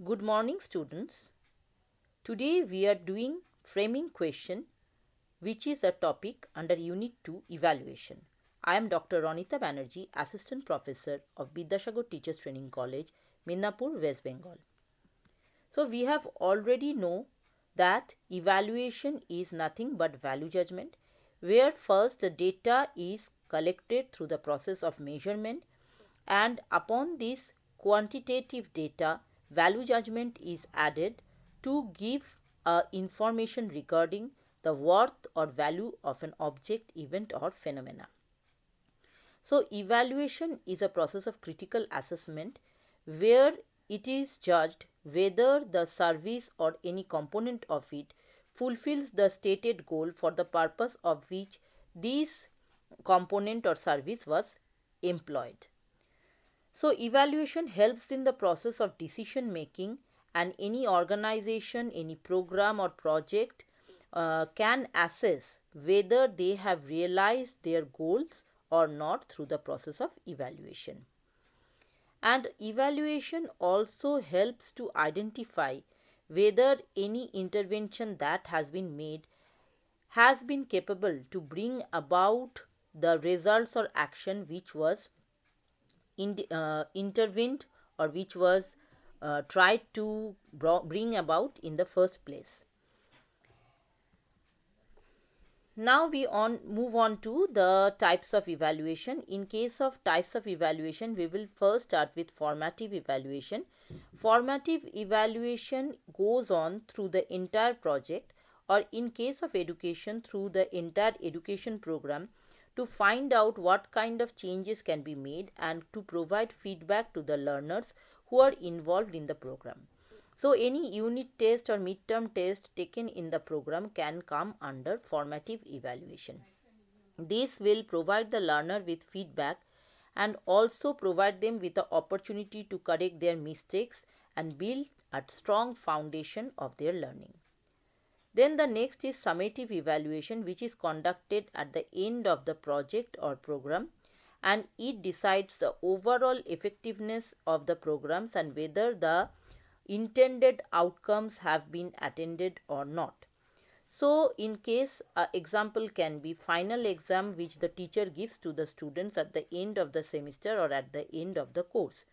Good morning, students. Today we are doing framing question, which is a topic under Unit 2 Evaluation. I am Dr. Ronita Banerjee, Assistant Professor of Bidyasagar Teachers Training College, Midnapur, West Bengal. So we have already know that evaluation is nothing but value judgment, where first the data is collected through the process of measurement, and upon this quantitative data value judgment is added to give information regarding the worth or value of an object, event or phenomena. So evaluation is a process of critical assessment where it is judged whether the service or any component of it fulfills the stated goal for the purpose of which this component or service was employed. So evaluation helps in the process of decision making, and any organization, any program or project can assess whether they have realized their goals or not through the process of evaluation. And evaluation also helps to identify whether any intervention that has been made has been capable to bring about the results or action which was intervened or which was tried to bring about in the first place. Now we move on to the types of evaluation. In case of types of evaluation, we will first start with formative evaluation. Formative evaluation goes on through the entire project, or in case of education through the entire education program, to find out what kind of changes can be made and to provide feedback to the learners who are involved in the program. So any unit test or midterm test taken in the program can come under formative evaluation. This will provide the learner with feedback and also provide them with the opportunity to correct their mistakes and build a strong foundation of their learning. Then the next is summative evaluation, which is conducted at the end of the project or program, and it decides the overall effectiveness of the programs and whether the intended outcomes have been attended or not. So in case example can be final exam which the teacher gives to the students at the end of the semester or at the end of the course.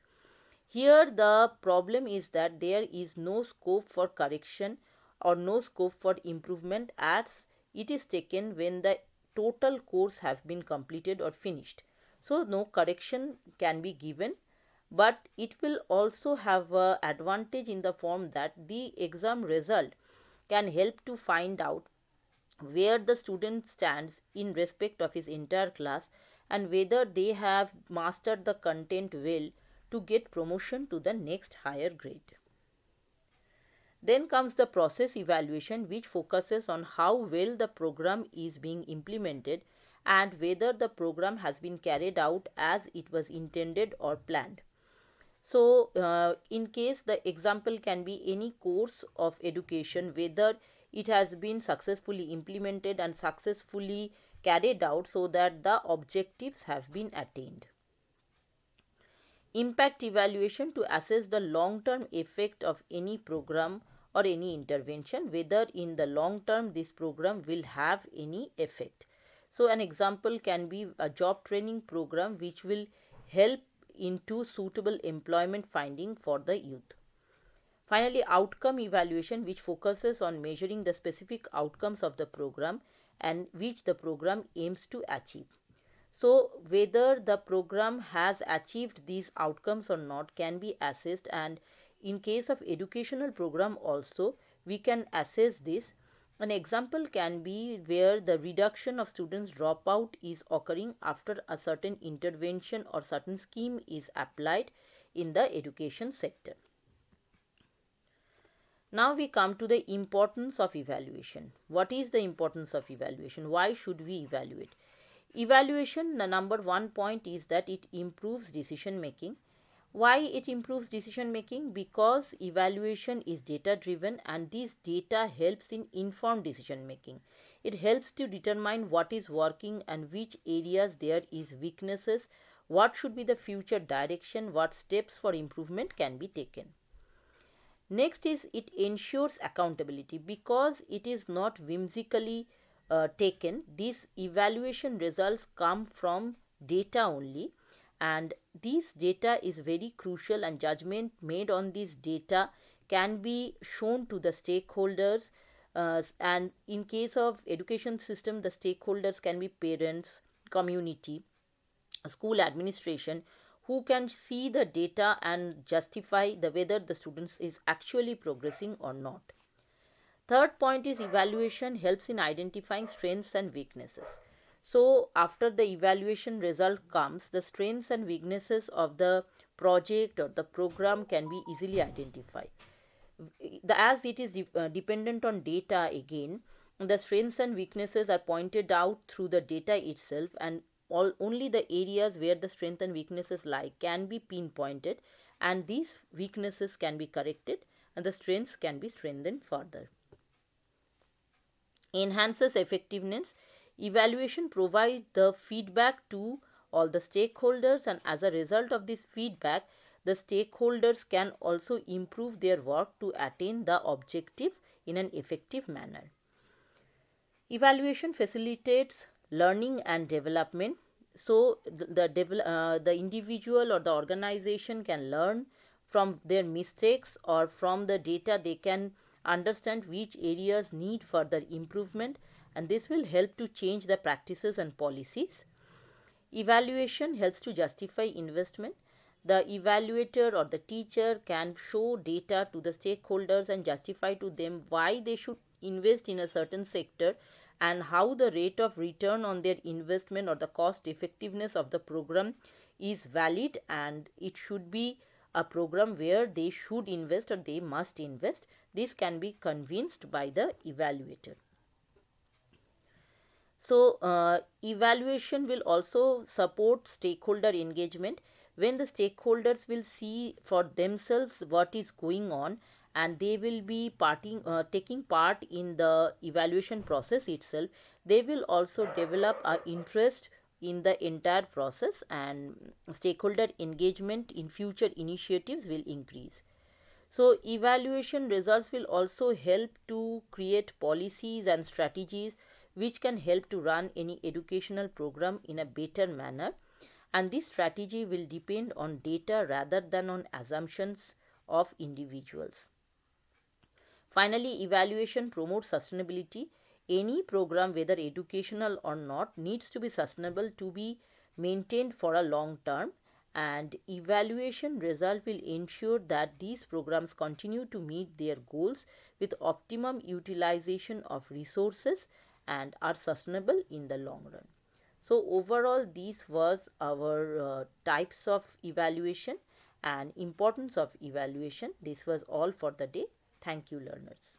Here the problem is that there is no scope for correction or no scope for improvement as it is taken when the total course has been completed or finished. So no correction can be given, but it will also have an advantage in the form that the exam result can help to find out where the student stands in respect of his entire class and whether they have mastered the content well to get promotion to the next higher grade. Then comes the process evaluation, which focuses on how well the program is being implemented and whether the program has been carried out as it was intended or planned. So, in case the example can be any course of education, whether it has been successfully implemented and successfully carried out so that the objectives have been attained. Impact evaluation to assess the long-term effect of any program or any intervention, whether in the long term this program will have any effect. So, an example can be a job training program which will help into suitable employment finding for the youth. Finally, outcome evaluation, which focuses on measuring the specific outcomes of the program and which the program aims to achieve. So, whether the program has achieved these outcomes or not can be assessed, and in case of educational program also we can assess this. An example can be where the reduction of students dropout is occurring after a certain intervention or certain scheme is applied in the education sector. Now we come to the importance of evaluation. What is the importance of evaluation? Why should we evaluate? Evaluation, the number one point is that it improves decision making. Why it improves decision making? Because evaluation is data driven and this data helps in informed decision making. It helps to determine what is working and which areas there is weaknesses, what should be the future direction, what steps for improvement can be taken. Next is it ensures accountability because it is not whimsically taken. These evaluation results come from data only, and this data is very crucial, and judgment made on this data can be shown to the stakeholders. And in case of education system, the stakeholders can be parents, community, school administration, who can see the data and justify the whether the students is actually progressing or not. Third point is evaluation helps in identifying strengths and weaknesses. So after the evaluation result comes, the strengths and weaknesses of the project or the program can be easily identified. As it is dependent on data again, the strengths and weaknesses are pointed out through the data itself, and only the areas where the strength and weaknesses lie can be pinpointed, and these weaknesses can be corrected and the strengths can be strengthened further. Enhances effectiveness. Evaluation provides the feedback to all the stakeholders, and as a result of this feedback, the stakeholders can also improve their work to attain the objective in an effective manner. Evaluation facilitates learning and development. So the individual or the organization can learn from their mistakes, or from the data they can understand which areas need further improvement, and this will help to change the practices and policies. Evaluation helps to justify investment. The evaluator or the teacher can show data to the stakeholders and justify to them why they should invest in a certain sector, and how the rate of return on their investment or the cost effectiveness of the program is valid, and it should be a program where they should invest or they must invest. This can be convinced by the evaluator. So, evaluation will also support stakeholder engagement. When the stakeholders will see for themselves what is going on, and they will be taking part in the evaluation process itself, they will also develop an interest in the entire process, and stakeholder engagement in future initiatives will increase. So, evaluation results will also help to create policies and strategies which can help to run any educational program in a better manner, and this strategy will depend on data rather than on assumptions of individuals. Finally, evaluation promotes sustainability. Any program, whether educational or not, needs to be sustainable to be maintained for a long term, and evaluation result will ensure that these programs continue to meet their goals with optimum utilization of resources and are sustainable in the long run. So overall, this was our types of evaluation and importance of evaluation. This was all for the day. Thank you, learners.